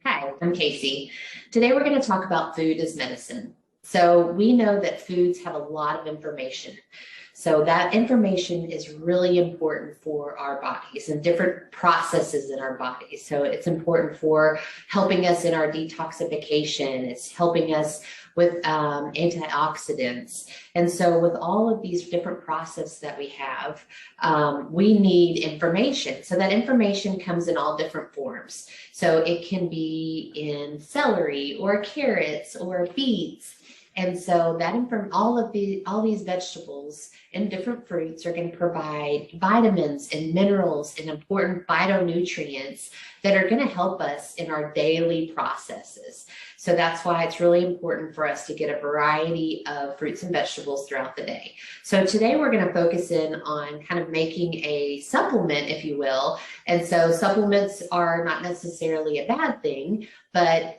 Hi, I'm Casey. Today we're going to talk about food as medicine. So we know that foods have a lot of information. So that information is really important for our bodies and different processes in our bodies. So it's important for helping us in our detoxification. It's helping us with antioxidants. And so with all of these different processes that we have, we need information. So that information comes in all different forms. So it can be in celery or carrots or beets. And so that all these vegetables and different fruits are going to provide vitamins and minerals and important phytonutrients that are going to help us in our daily processes. So that's why it's really important for us to get a variety of fruits and vegetables throughout the day. So today we're going to focus in on kind of making a supplement, if you will. And so supplements are not necessarily a bad thing, but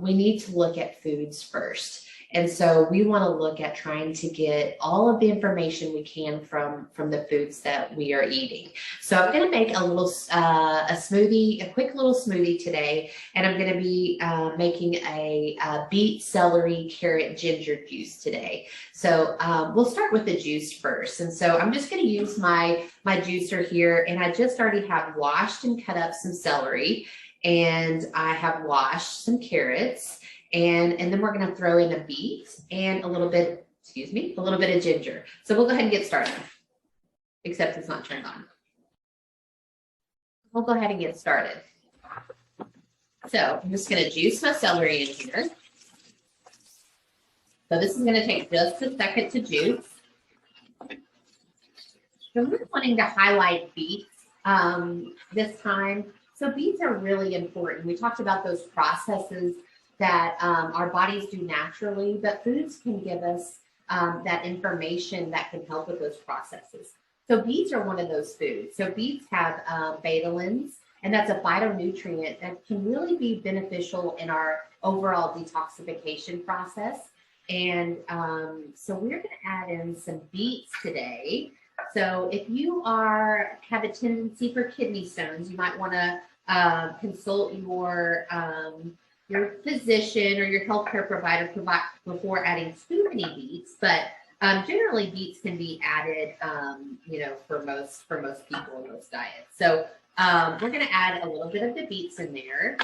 we need to look at foods first. And so we want to look at trying to get all of the information we can from the foods that we are eating. So I'm going to make a smoothie, a quick little smoothie today, and I'm going to be making a beet, celery, carrot, ginger juice today. So we'll start with the juice first. And so I'm just going to use my juicer here, and I just already have washed and cut up some celery, and I have washed some carrots. And then we're going to throw in a beet and a little bit of ginger. So we'll go ahead and get started, except it's not turned on. We'll go ahead and get started. So I'm just going to juice my celery in here. So this is going to take just a second to juice. So we're wanting to highlight beets this time. So beets are really important. We talked about those processes that our bodies do naturally, but foods can give us that information that can help with those processes. So beets are one of those foods. So beets have betalains, and that's a phytonutrient that can really be beneficial in our overall detoxification process. And so we're going to add in some beets today. So if you have a tendency for kidney stones, you might want to consult your physician or your healthcare provider before adding too many beets, but generally beets can be added, for most people in most diets. So we're going to add a little bit of the beets in there.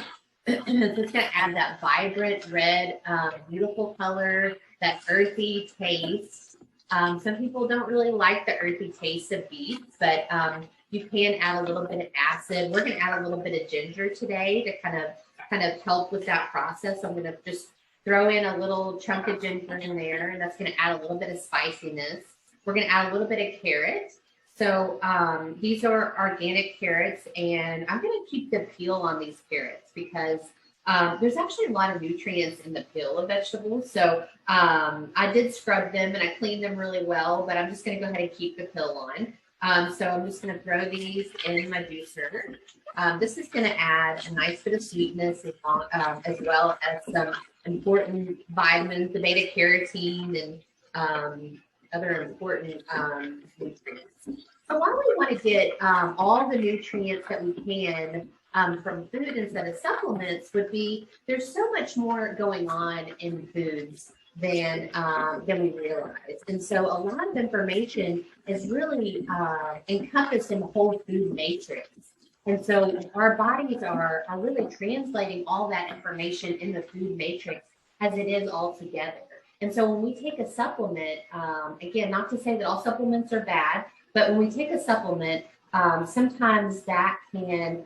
So it's going to add that vibrant red, beautiful color, that earthy taste. Some people don't really like the earthy taste of beets, but you can add a little bit of acid. We're going to add a little bit of ginger today to kind of help with that process. I'm going to just throw in a little chunk of ginger in there, and that's going to add a little bit of spiciness. We're going to add a little bit of carrot. So these are organic carrots, and I'm going to keep the peel on these carrots because there's actually a lot of nutrients in the peel of vegetables. So I did scrub them and I cleaned them really well, but I'm just going to go ahead and keep the peel on. So I'm just going to throw these in my juicer. This is going to add a nice bit of sweetness as well as some important vitamins, the beta carotene, and other important nutrients. So why we want to get all the nutrients that we can from food instead of supplements would be there's so much more going on in foods than we realize. And so a lot of information is really encompassed in the whole food matrix. And so our bodies are really translating all that information in the food matrix as it is all together. And so when we take a supplement, again, not to say that all supplements are bad, but when we take a supplement, sometimes that can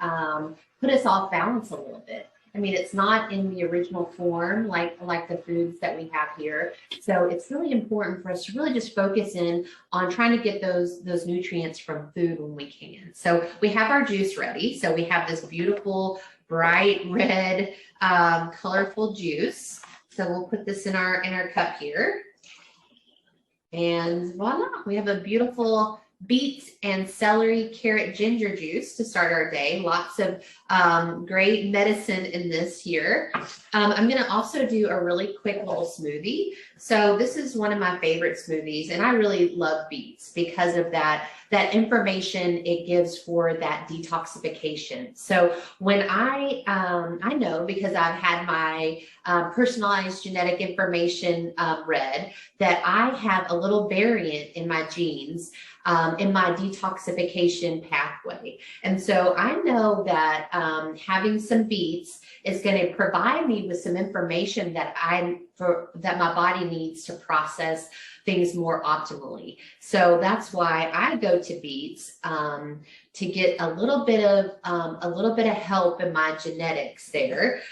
put us off balance a little bit. I mean, it's not in the original form like the foods that we have here. So it's really important for us to really just focus in on trying to get those nutrients from food when we can. So we have our juice ready. So we have this beautiful, bright red, colorful juice. So we'll put this in our cup here. And voila, we have a beautiful beet and celery, carrot, ginger juice to start our day. Lots of great medicine in this here. I'm going to also do a really quick little smoothie. So this is one of my favorite smoothies, and I really love beets because of that that information it gives for that detoxification. So when I know, because I've had my personalized genetic information read, that I have a little variant in my genes in my detoxification pathway. And so I know that having some beets is going to provide me with some information that that my body needs to process things more optimally. So that's why I go to beets to get a little bit of help in my genetics there.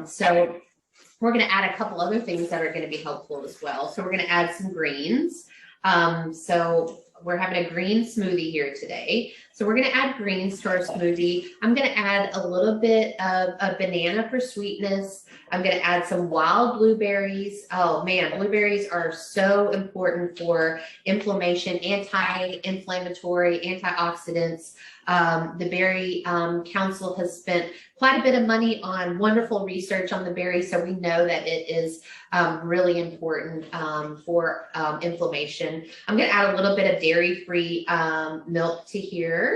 So we're going to add a couple other things that are going to be helpful as well. So we're going to add some greens. So we're having a green smoothie here today. So we're going to add greens to our smoothie. I'm going to add a little bit of a banana for sweetness. I'm going to add some wild blueberries. Oh man, blueberries are so important for inflammation, anti-inflammatory, antioxidants. The Berry Council has spent quite a bit of money on wonderful research on the berry, so we know that it is really important for inflammation. I'm going to add a little bit of dairy-free milk to here.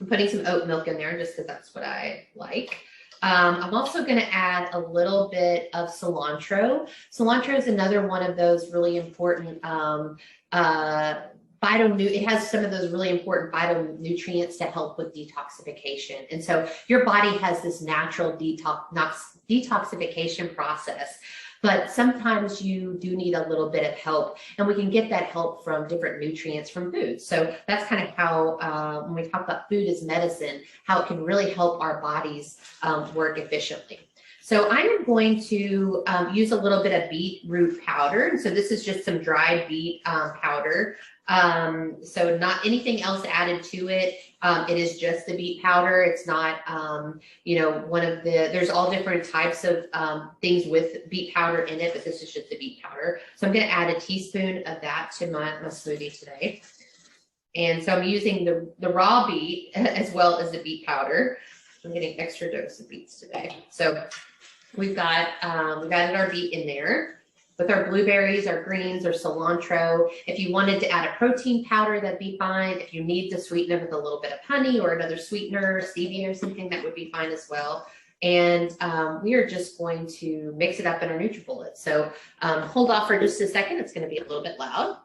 I'm putting some oat milk in there just because that's what I like. I'm also going to add a little bit of cilantro. Cilantro is another one of those really important it has some of those really important phytonutrients to help with detoxification. And so your body has this natural detoxification process, but sometimes you do need a little bit of help, and we can get that help from different nutrients from food. So that's kind of how, when we talk about food as medicine, how it can really help our bodies work efficiently. So I am going to use a little bit of beetroot powder. And so this is just some dried beet powder. So not anything else added to it. It is just the beet powder. It's not, there's all different types of things with beet powder in it, but this is just the beet powder. So I'm going to add a teaspoon of that to my smoothie today. And so I'm using the raw beet as well as the beet powder. I'm getting extra dose of beets today. So we've got our beet in there with our blueberries, our greens, or cilantro. If you wanted to add a protein powder, that'd be fine. If you need to sweeten it with a little bit of honey or another sweetener, stevia or something, that would be fine as well. And we are just going to mix it up in our NutriBullet. So hold off for just a second. It's going to be a little bit loud.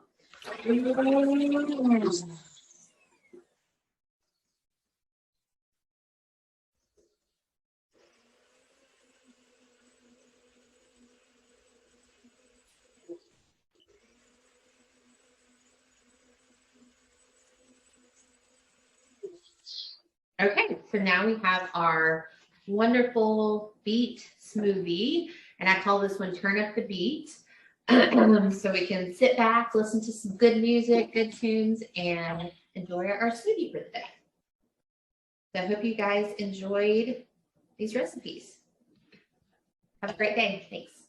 Okay, so now we have our wonderful beet smoothie, and I call this one Turn Up the Beat. So we can sit back, listen to some good music, good tunes, and enjoy our smoothie for the day. So I hope you guys enjoyed these recipes. Have a great day. Thanks.